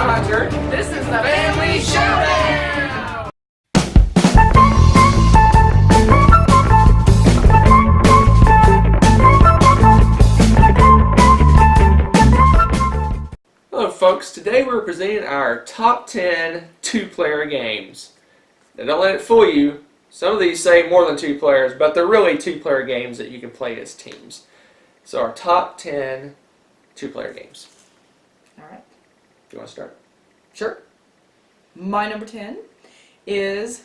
I'm Hunter. This is the Family Showdown! Hello folks, today we're presenting our top 10 two-player games. Now don't let it fool you, some of these say more than 2 players, but they're really two-player games that you can play as teams. So our top 10 two-player games. Alright. Do you want to start? Sure. My number 10 is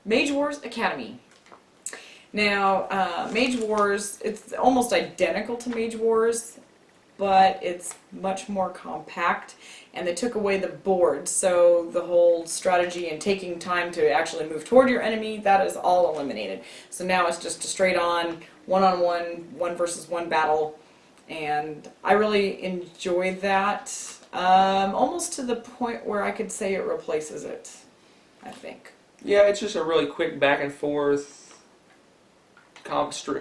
Mage Wars Academy. Now, Mage Wars, it's almost identical to Mage Wars, but it's much more compact, and they took away the board, so the whole strategy and taking time to actually move toward your enemy, that is all eliminated. So now it's just a straight-on, one-on-one, one-versus-one battle, and I really enjoy that, almost to the point where I could say it replaces it, I think. Yeah, it's just a really quick back and forth,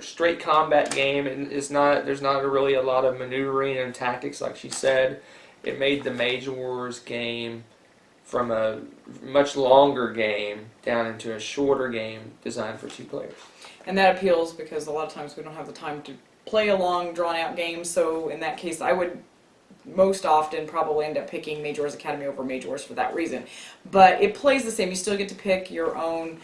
straight combat game, and there's not really a lot of maneuvering and tactics, like she said. It made the Mage Wars game from a much longer game down into a shorter game designed for 2 players. And that appeals because a lot of times we don't have the time to play a long, drawn-out game, so in that case I would most often probably end up picking Mage Wars Academy over Mage Wars for that reason. But it plays the same. You still get to pick your own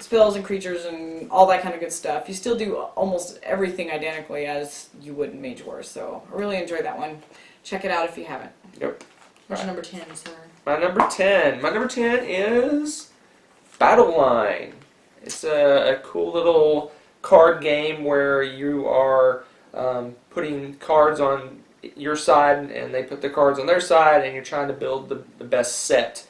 spells and creatures and all that kind of good stuff. You still do almost everything identically as you would in Mage Wars, so I really enjoy that one. Check it out if you haven't. Yep. What's your number 10, sir? My number 10. My number 10 is Battle Line. It's a cool little card game where you are putting cards on your side and they put the cards on their side, and you're trying to build the best set.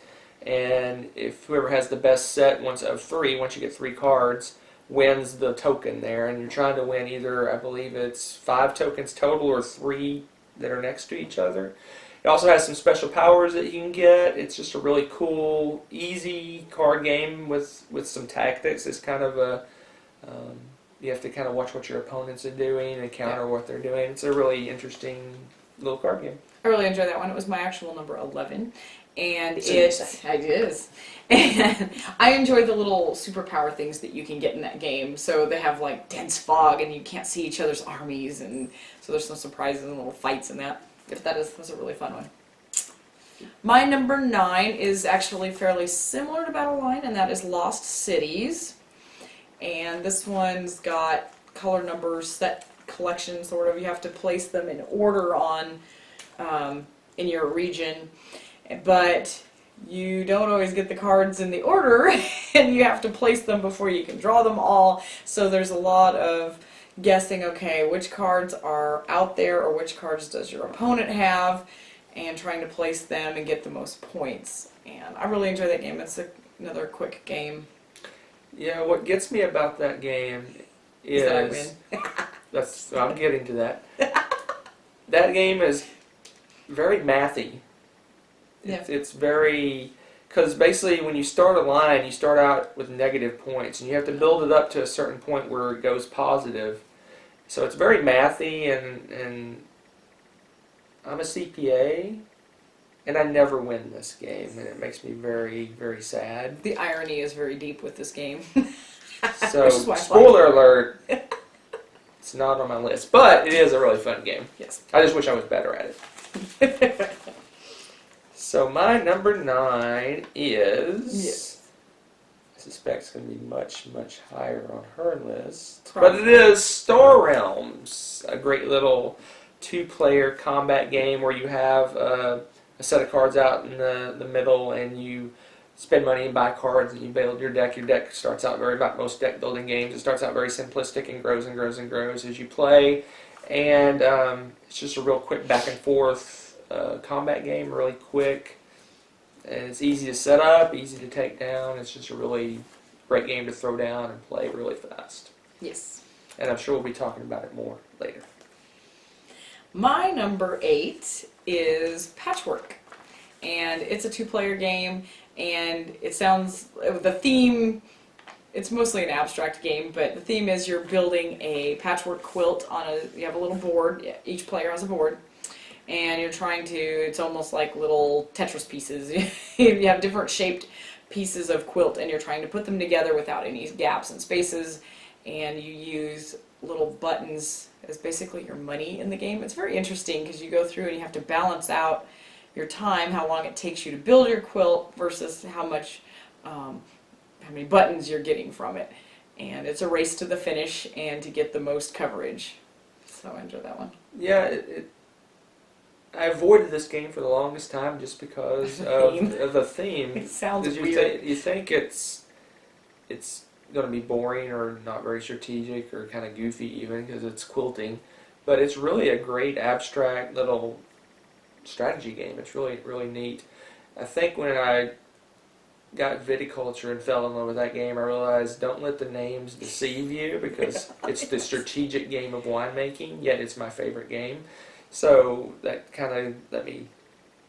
And if whoever has the best set once you get 3 cards, wins the token there. And you're trying to win either, I believe it's 5 tokens total or 3 that are next to each other. It also has some special powers that you can get. It's just a really cool, easy card game with some tactics. It's kind of a you have to kind of watch what your opponents are doing and counter what they're doing. It's a really interesting little card game. I really enjoy that one. It was my actual number 11. And it is. And I enjoy the little superpower things that you can get in that game. So they have like dense fog and you can't see each other's armies, and so there's some surprises and little fights in that. That's a really fun one. My number 9 is actually fairly similar to Battle Line, and that is Lost Cities. And this one's got color numbers, set collection sort of. You have to place them in order on in your region. But you don't always get the cards in the order, and you have to place them before you can draw them all. So there's a lot of guessing, okay, which cards are out there or which cards does your opponent have, and trying to place them and get the most points. And I really enjoy that game. It's another quick game. Yeah, what gets me about that game is that I win. I'm getting to that. That game is very mathy. It's very, because basically when you start a line, you start out with negative points, and you have to build it up to a certain point where it goes positive. So it's very mathy, and I'm a CPA, and I never win this game, and it makes me very, very sad. The irony is very deep with this game. So, spoiler alert, it's not on my list, but it is a really fun game. Yes. I just wish I was better at it. So my number 9 is, yes, I suspect it's going to be much, much higher on her list, probably. but it is Star Realms, a great little 2-player combat game where you have a set of cards out in the middle, and you spend money and buy cards, and you build your deck. Your deck starts out like most deck building games, it starts out very simplistic and grows and grows and grows as you play, and it's just a real quick back and forth combat game, really quick, and it's easy to set up, easy to take down. It's just a really great game to throw down and play really fast. Yes. And I'm sure we'll be talking about it more later. My number 8 is Patchwork, and it's a 2-player game, and it sounds, the theme, it's mostly an abstract game, but the theme is you're building a patchwork quilt on you have a little board, each player has a board, and you're trying to, it's almost like little Tetris pieces. You have different shaped pieces of quilt, and you're trying to put them together without any gaps and spaces, and you use little buttons as basically your money in the game. It's very interesting because you go through and you have to balance out your time, how long it takes you to build your quilt versus how many buttons you're getting from it. And it's a race to the finish and to get the most coverage. So I enjoy that one. Yeah, I avoided this game for the longest time just because of the theme. It sounds weird. You think it's going to be boring or not very strategic or kind of goofy even because it's quilting, but it's really a great abstract little strategy game. It's really, really neat. I think when I got viticulture and fell in love with that game, I realized don't let the names deceive you because it's the strategic game of winemaking, yet it's my favorite game. So that kind of let me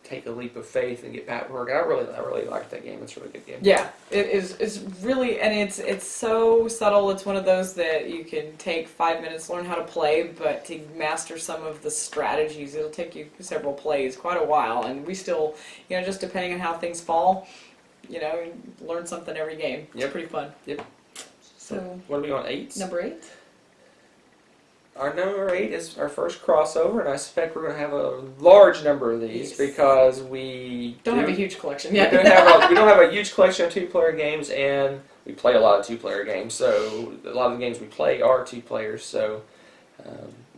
take a leap of faith and get Patchwork. I really like that game. It's a really good game. Yeah, it is. It's really, and it's so subtle. It's one of those that you can take 5 minutes, learn how to play, but to master some of the strategies, it'll take you several plays, quite a while. And we still, just depending on how things fall, learn something every game. It's pretty fun. Yep. So what are we on, 8? Number 8? Our number 8 is our first crossover, and I suspect we're going to have a large number of these because we don't have a huge collection yet. We don't have a huge collection of 2-player games, and we play a lot of 2-player games. So a lot of the games we play are 2 players. So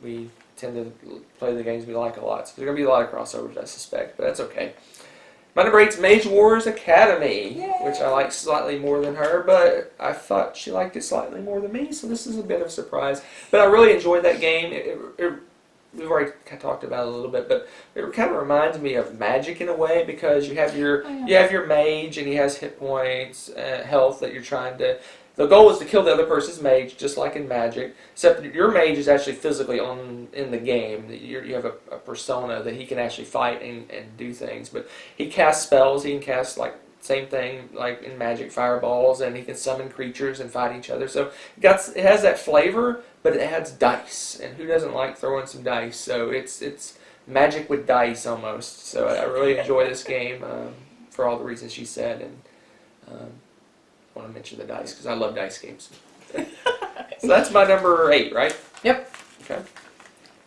we tend to play the games we like a lot. So there's going to be a lot of crossovers, I suspect, but that's okay. My number 8 is Mage Wars Academy, Yay! Which I like slightly more than her, but I thought she liked it slightly more than me, so this is a bit of a surprise. But I really enjoyed that game. We've already kind of talked about it a little bit, but it kind of reminds me of Magic in a way because you have your mage and he has hit points, health that you're trying to. The goal is to kill the other person's mage, just like in Magic, except your mage is actually physically in the game. You have a persona that he can actually fight and do things. But he casts spells. He can cast, same thing like in Magic, fireballs, and he can summon creatures and fight each other. So it has that flavor, but it adds dice. And who doesn't like throwing some dice? So it's Magic with dice almost. So I really enjoy this game for all the reasons she said. And I want to mention the dice because I love dice games. So that's my number 8, right? Yep. Okay.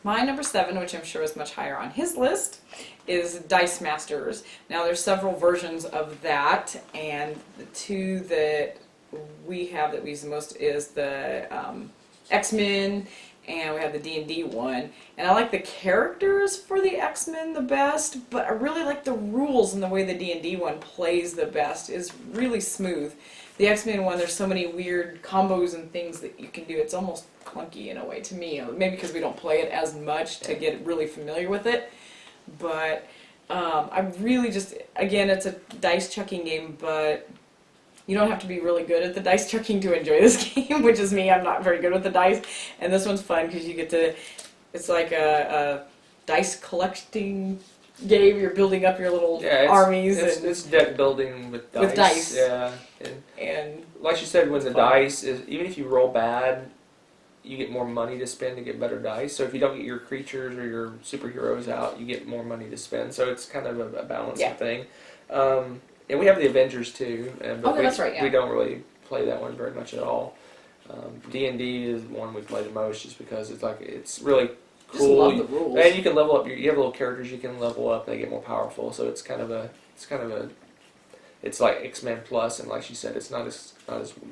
My number 7, which I'm sure is much higher on his list, is Dice Masters. Now there's several versions of that, and the 2 that we have that we use the most is the X-Men, and we have the D&D one. And I like the characters for the X-Men the best, but I really like the rules and the way the D&D one plays the best. Is really smooth. The X-Men one, there's so many weird combos and things that you can do. It's almost clunky in a way to me. Maybe because we don't play it as much to get really familiar with it. But I really just, again, it's a dice chucking game, but you don't have to be really good at the dice chucking to enjoy this game, which is me. I'm not very good with the dice. And this one's fun because you get to, it's like a dice collecting game. You're building up your little armies. It's deck building with dice. With dice. Yeah. And like you said, when the dice is, even if you roll bad, you get more money to spend to get better dice. So if you don't get your creatures or your superheroes out, you get more money to spend. So it's kind of a balancing thing. And we have the Avengers too. But that's right. Yeah. We don't really play that one very much at all. D&D is the one we play the most, just because it's really cool. Just love the rules. And you can level up. You have little characters you can level up. They get more powerful. So it's it's like X-Men Plus, and like she said, it's not as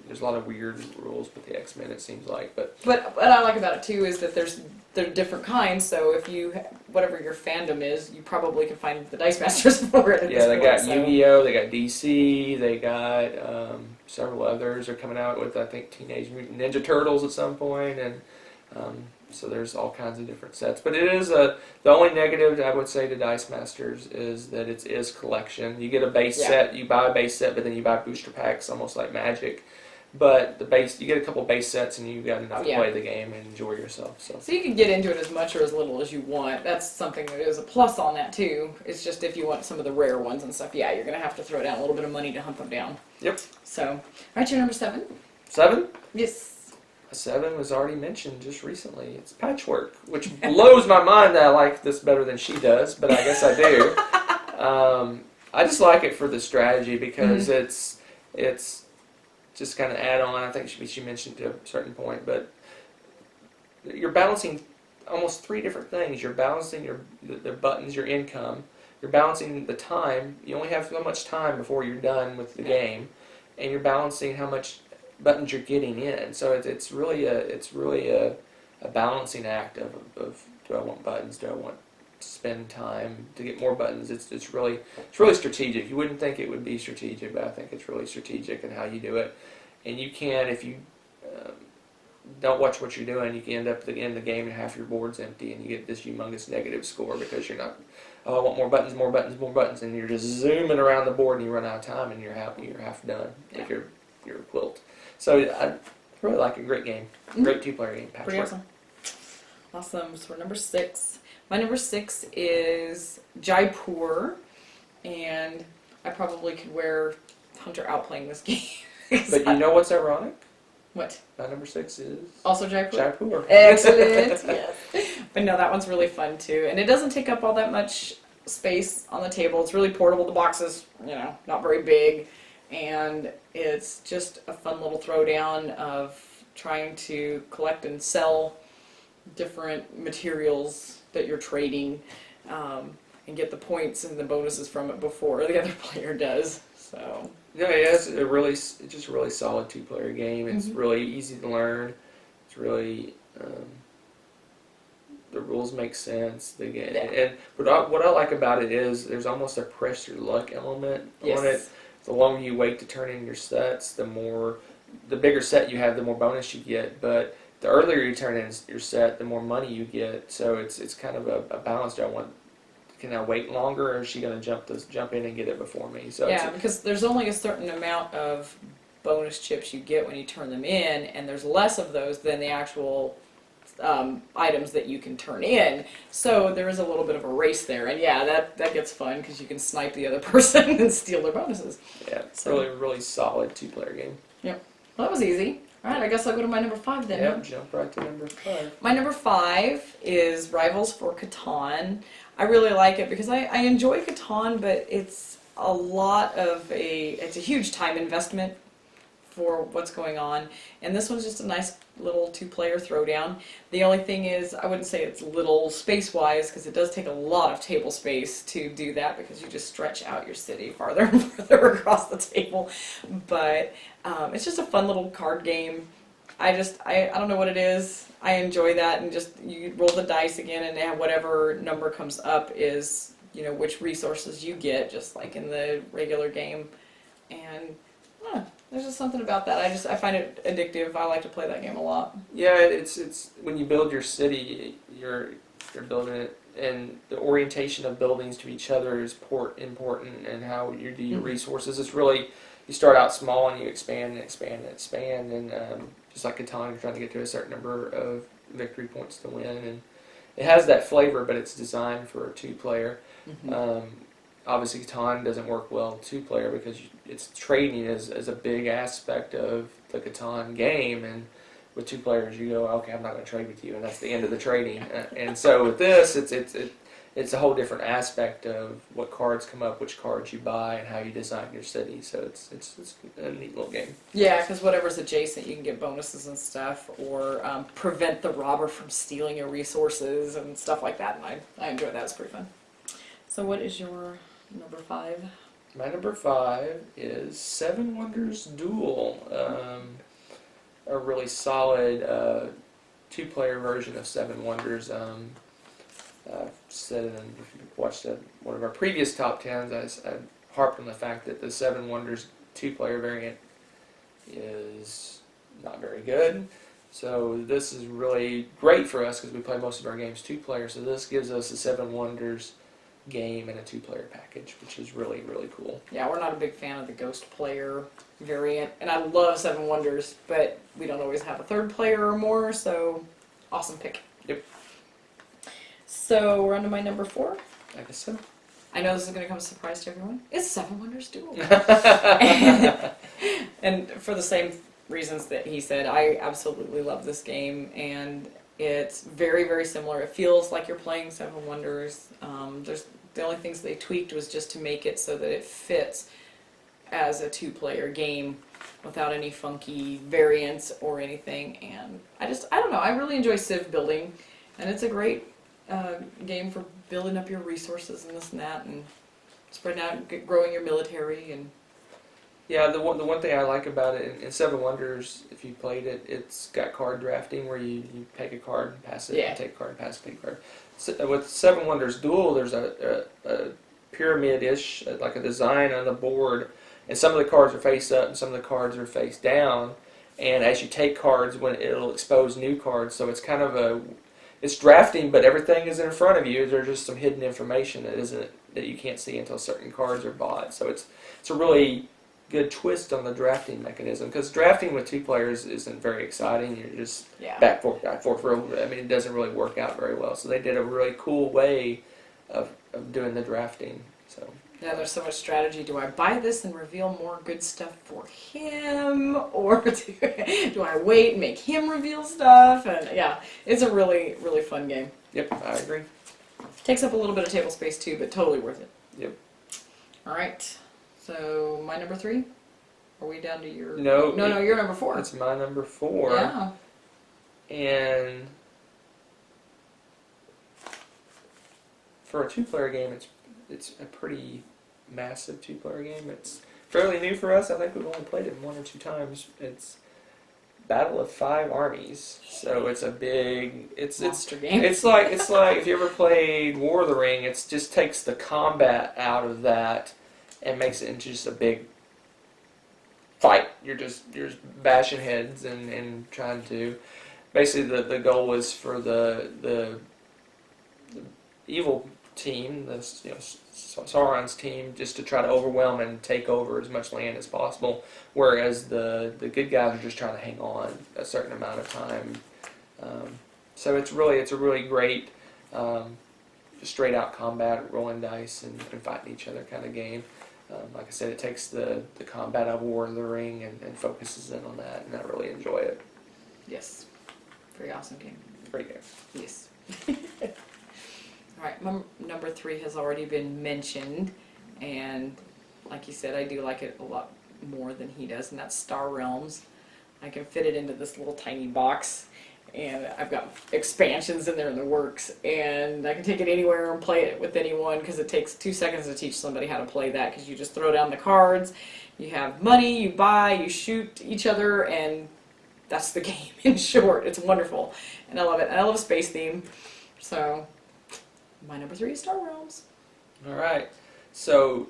there's a lot of weird rules with the X-Men, it seems like. But what I like about it too is that they're different kinds. So if you whatever your fandom is, you probably can find the Dice Masters for it. Yeah, they got Yu-Gi-Oh, they got DC, they got several others are coming out with, I think, Teenage Mutant Ninja Turtles at some point, and so there's all kinds of different sets. But it is the only negative I would say to Dice Masters is that it is collection. You get a base set, you buy a base set, but then you buy booster packs, almost like Magic. But you get a couple base sets, and you've got enough to play the game and enjoy yourself. So you can get into it as much or as little as you want. That's something that is a plus on that too. It's just if you want some of the rare ones and stuff, you're going to have to throw down a little bit of money to hunt them down. Yep. So, all right, your number 7. 7? Yes. A 7 was already mentioned just recently. It's Patchwork, which blows my mind that I like this better than she does, but I guess I do. I just like it for the strategy because it's just kind of add on. I think she mentioned to a certain point, but you're balancing almost 3 different things. You're balancing the buttons, your income. You're balancing the time. You only have so much time before you're done with the game, and you're balancing how much buttons you're getting in. So it's really a balancing act of do I want buttons? Do I want to spend time to get more buttons? It's really strategic. You wouldn't think it would be strategic, but I think it's really strategic in how you do it. And you can, if you don't watch what you're doing, you can end up at the end of the game and half your board's empty, and you get this humongous negative score because you're not. Oh, I want more buttons, more buttons, more buttons, and you're just zooming around the board, and you run out of time, and you're half done with your quilt. So I really like a great game, great 2-player game. Patchwork. Pretty awesome. Awesome. So we're number 6. My number 6 is Jaipur, and I probably could wear Hunter out playing this game. But you know what's ironic? What? My number 6 is also Jaipur. Jaipur. Excellent. Yes. But no, that one's really fun too, and it doesn't take up all that much space on the table. It's really portable. The box is, not very big, and it's just a fun little throwdown of trying to collect and sell different materials that you're trading, and get the points and the bonuses from it before the other player does. So. Yeah, it's just a really solid 2-player game. It's really easy to learn. It's really the rules make sense. The game, and what I like about it is there's almost a press your luck element on it. The longer you wait to turn in your sets, the bigger set you have, the more bonus you get. But the earlier you turn in your set, the more money you get. So it's kind of a balance. Can I wait longer, or is she going to jump in and get it before me? So yeah, because there's only a certain amount of bonus chips you get when you turn them in, and there's less of those than the actual items that you can turn in. So there is a little bit of a race there, and yeah, that gets fun because you can snipe the other person and steal their bonuses. Yeah, it's really solid 2-player game. Yep. Well, that was easy. All right, I guess I'll go to my number 5 then. Yep, jump right to number 5. My number 5 is Rivals for Catan. I really like it because I enjoy Catan, but it's it's a huge time investment for what's going on. And this one's just a nice little 2-player throwdown. The only thing is, I wouldn't say it's little space-wise, because it does take a lot of table space to do that, because you just stretch out your city farther and farther across the table. But it's just a fun little card game. I don't know what it is. I enjoy that, and just you roll the dice again, and whatever number comes up is, which resources you get, just like in the regular game. And there's just something about that. I find it addictive. I like to play that game a lot. Yeah, it's when you build your city, you're building it, and the orientation of buildings to each other is important, and how you do your resources. It's really, you start out small and you expand and expand and expand, and just like Catan, you're trying to get to a certain number of victory points to win, and it has that flavor, but it's designed for a 2-player. Obviously, Catan doesn't work well 2-player because it's trading is a big aspect of the Catan game, and with 2 players, you go, okay, I'm not going to trade with you, and that's the end of the trading. And so with this, it's a whole different aspect of what cards come up, which cards you buy, and how you design your city. So it's a neat little game. Yeah, because whatever's adjacent, you can get bonuses and stuff, or prevent the robber from stealing your resources and stuff like that. And I enjoy that. It's pretty fun. So what is your number 5? My number 5 is 7 Wonders Duel. A really solid 2-player version of 7 Wonders. Said, and if you watched one of our previous top 10s, I harped on the fact that the 7 Wonders 2-player variant is not very good. So this is really great for us because we play most of our games 2-player. So this gives us a 7 Wonders game and a 2-player package, which is really, really cool. Yeah, we're not a big fan of the Ghost player variant, and I love 7 Wonders, but we don't always have a 3rd player or more, so awesome pick. Yep. So we're on to my number 4. I guess so. I know this is going to come as a surprise to everyone. It's 7 Wonders Duel. And for the same reasons that he said. I absolutely love this game, and it's very, very similar. It feels like you're playing Seven Wonders. There's the only things they tweaked was just to make it so that it fits as a two-player game without any funky variants or anything. And I don't know, I really enjoy Civ building, and it's a great game for building up your resources and this and that, and spreading out, growing your military. And yeah, the one thing I like about it in Seven Wonders, if you played it, it's got card drafting where you take a card and pass it, Yeah. and take a card and pass it, take a card. So, with Seven Wonders Duel, there's a pyramid-ish, like a design on the board, and some of the cards are face up and some of the cards are face down. And as you take cards, it'll expose new cards, so it's kind of it's drafting, but everything is in front of you. There's just some hidden information that you can't see until certain cards are bought. So it's a really good twist on the drafting mechanism, because drafting with two players isn't very exciting. You're just back forth. I mean, it doesn't really work out very well. So they did a really cool way of doing the drafting. So yeah, there's so much strategy. Do I buy this and reveal more good stuff for him, or do I wait and make him reveal stuff? And yeah, it's a really, really fun game. Yep, I agree. Takes up a little bit of table space too, but totally worth it. Yep. All right. So my number 3. Are we down to your? No, no, you're number 4. It's my number 4. Yeah. And for a two-player game, it's a pretty massive two-player game. It's fairly new for us. I think we've only played it 1 or 2 times. It's Battle of 5 Armies. So it's a big monster game. It's like if you ever played War of the Ring, it just takes the combat out of that and makes it into just a big fight. You're just bashing heads and trying to. Basically, the goal is for the evil team, Sauron's team, just to try to overwhelm and take over as much land as possible, whereas the good guys are just trying to hang on a certain amount of time. So it's a really great straight out combat, rolling dice and fighting each other kind of game. Like I said, it takes the combat of War of the Ring and focuses in on that, and I really enjoy it. Yes. Very awesome game. Great game. Yes. Alright, number 3 has already been mentioned, and like you said, I do like it a lot more than he does, and that's Star Realms. I can fit it into this little tiny box, and I've got expansions in there in the works, and I can take it anywhere and play it with anyone, because it takes 2 seconds to teach somebody how to play that, because you just throw down the cards, you have money, you buy, you shoot each other, and that's the game in short. It's wonderful, and I love it. And I love a space theme, so my number 3 is Star Realms. All right, so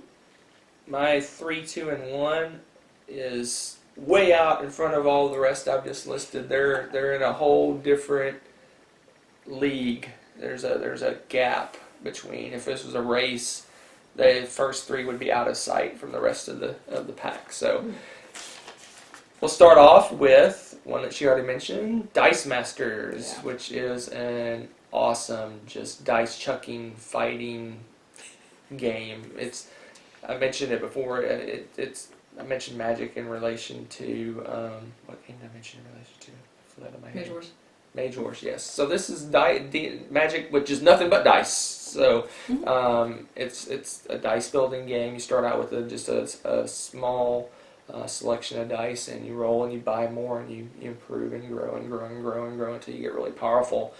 my 3, 2, and 1 is way out in front of all the rest I've just listed. They're in a whole different league. There's a gap between. If this was a race, the first 3 would be out of sight from the rest of the pack. So we'll start off with one that she already mentioned, Dice Masters, which is an awesome just dice chucking fighting game. I mentioned it before. I mentioned Magic in relation to what game did I mention in relation to? I forgot my head. Mage Wars. Mage Wars, yes. So this is Magic, which is nothing but dice. So it's a dice building game. You start out with just a small selection of dice, and you roll and you buy more, and you improve and grow and grow and grow and grow until you get really powerful.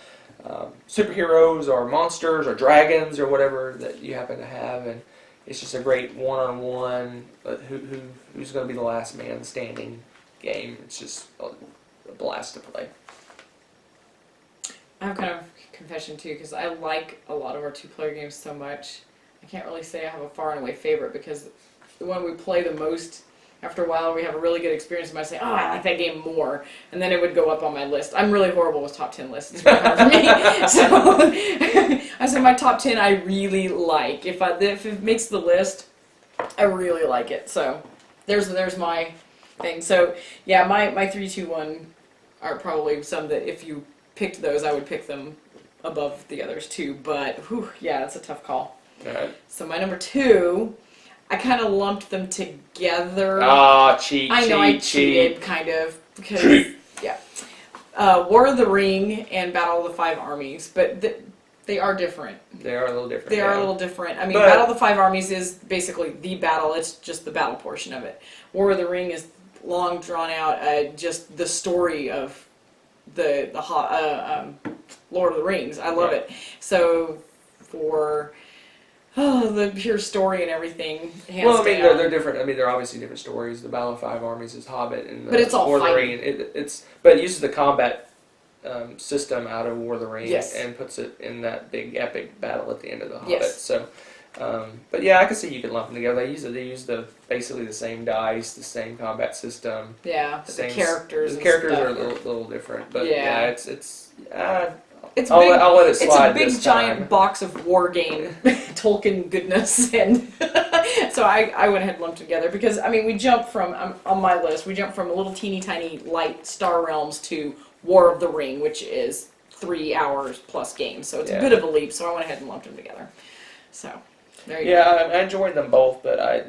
Superheroes or monsters or dragons or whatever that you happen to have, and it's just a great one-on-one who's going to be the last man standing game. It's just a blast to play. I have kind of a confession too, because I like a lot of our 2-player games so much. I can't really say I have a far and away favorite, because the one we play the most, after a while we have a really good experience, and I say, oh, I like that game more, and then it would go up on my list. I'm really horrible with top 10 lists. It's really hard for me. So I say my top 10 I really like. If it makes the list, I really like it. So there's my thing. So yeah, my 3, 2, 1 are probably some that if you picked those, I would pick them above the others too. But whew, yeah, it's a tough call. All right. So my number 2, I kind of lumped them together. Cheat. I know I cheated, kind of, because yeah, War of the Ring and Battle of the Five Armies, but they are different. They are a little different. They are a little different. I mean, Battle of the Five Armies is basically the battle. It's just the battle portion of it. War of the Ring is long drawn out, just the story of the Lord of the Rings. I love it. So for the pure story and everything. Well, I mean, they're different. I mean, they're obviously different stories. The Battle of Five Armies is Hobbit, and but it's all War of the fighting. Ring. But it uses the combat system out of War of the Ring, yes. and puts it in that big epic battle at the end of the Hobbit. Yes. So, but yeah, I can see you can lump them together. They use basically the same dice, the same combat system. Yeah, the characters. The characters are a little different, but yeah, it's. I'll let it slide. It's a big giant box of war game Tolkien goodness, and so I went ahead and lumped together because I mean we jumped from on my list we jumped from a little teeny tiny light Star Realms to War of the Ring, which is 3 hours plus game, so it's a bit of a leap. So I went ahead and lumped them together. So there you go. Yeah, I enjoyed them both, but I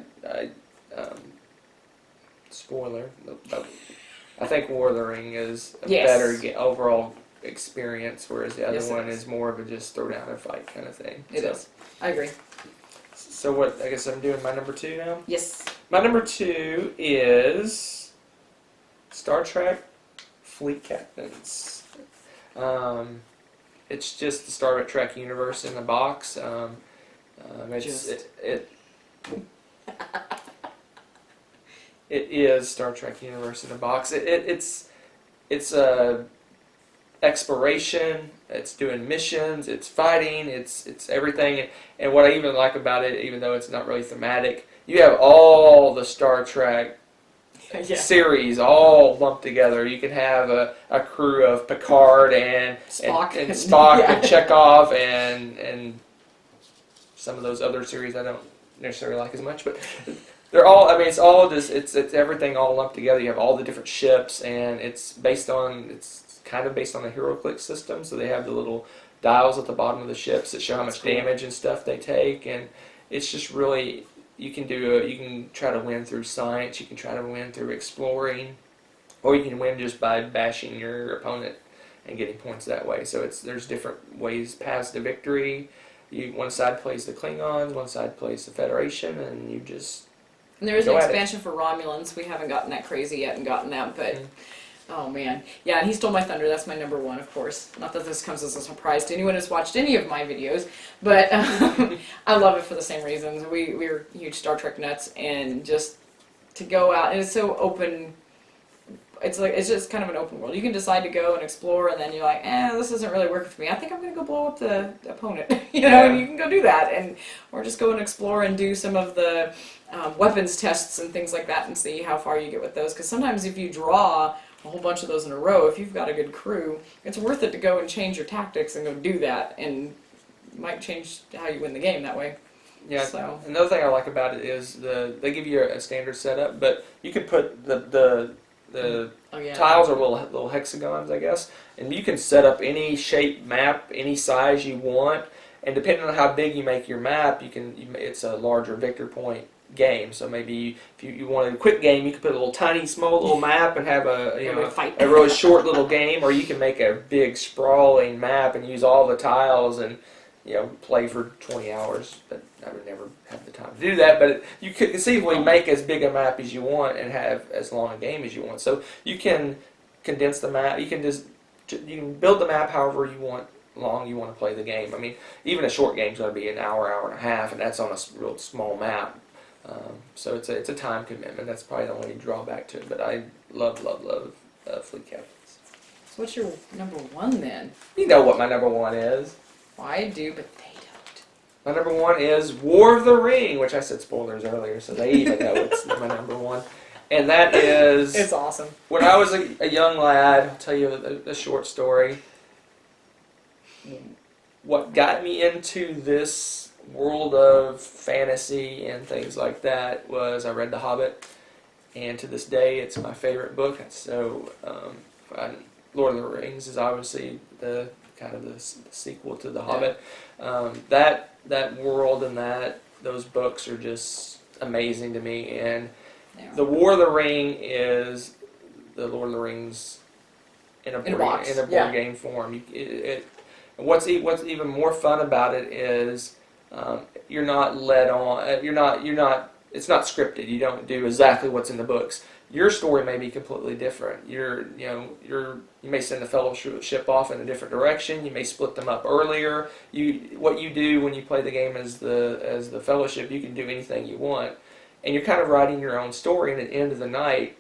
spoiler. I think War of the Ring is a better overall experience, whereas the other one is more of a just throw down and fight kind of thing. It is. I agree. So what? I guess I'm doing my number 2 now. Yes. My number 2 is Star Trek Fleet Captains. It's just the Star Trek universe in a box. It is Star Trek universe in a box. It's a exploration, it's doing missions, it's fighting, it's everything. And what I even like about it, even though it's not really thematic, you have all the Star Trek series all lumped together. You can have a crew of Picard and Spock and Chekhov and some of those other series I don't necessarily like as much, but they're all, I mean, it's all just, it's everything all lumped together. You have all the different ships, and it's kind of based on the HeroClix system, so they have the little dials at the bottom of the ships that show how much damage and stuff they take, and it's just really, you can try to win through science, you can try to win through exploring, or you can win just by bashing your opponent and getting points that way. So there's different ways, paths to victory. One side plays the Klingons, one side plays the Federation, and you just and there is an expansion for Romulans. We haven't gotten that crazy yet and gotten that, but oh man. Yeah, and he stole my thunder. That's my number 1, of course. Not that this comes as a surprise to anyone who's watched any of my videos, but I love it for the same reasons. We're huge Star Trek nuts, and just to go out, and it's so open. It's just kind of an open world. You can decide to go and explore, and then you're like, this isn't really working for me. I think I'm going to go blow up the opponent, and you can go do that, or just go and explore and do some of the weapons tests and things like that, and see how far you get with those. Because sometimes if you draw a whole bunch of those in a row, if you've got a good crew, it's worth it to go and change your tactics and go do that, and it might change how you win the game that way. Yeah. So. Another thing I like about it is they give you a standard setup, but you can put the tiles are little hexagons, I guess, and you can set up any shape map, any size you want, and depending on how big you make your map, it's a larger victor point game. So maybe if you wanted a quick game, you could put a small little map and have a really short little game, or you can make a big sprawling map and use all the tiles and play for 20 hours. But I would never have the time to do that. But you could conceivably make as big a map as you want and have as long a game as you want. So you can condense the map. You can build the map however long you want to play the game. I mean, even a short game is going to be an hour, hour and a half, and that's on a real small map. So it's a time commitment. That's probably the only drawback to it. But I love Fleet Captains. So what's your number 1 then? You know what my number 1 is. Well, I do, but they don't. My number 1 is War of the Ring, which I said spoilers earlier, so they even know it's my number 1. And that is... It's awesome. When I was a young lad, I'll tell you a short story. What got me into this world of fantasy and things like that was I read The Hobbit, and to this day it's my favorite book. So Lord of the Rings is obviously the sequel to The Hobbit. That world and those books are just amazing to me. And Yeah. the War of the Ring is the Lord of the Rings in a board game form. What's even more fun about it is you're not led on. You're not. It's not scripted. You don't do exactly what's in the books. Your story may be completely different. You may send the fellowship off in a different direction. You may split them up earlier. What you do when you play the game as the fellowship, you can do anything you want, and you're kind of writing your own story. And at the end of the night,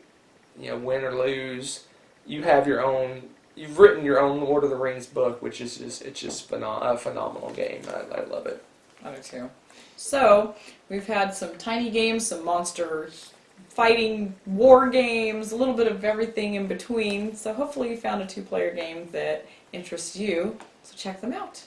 win or lose, you have your own. You've written your own Lord of the Rings book, which is just a phenomenal game. I love it. I do too. So we've had some tiny games, some monster fighting war games, a little bit of everything in between. So hopefully you found a 2-player game that interests you. So check them out.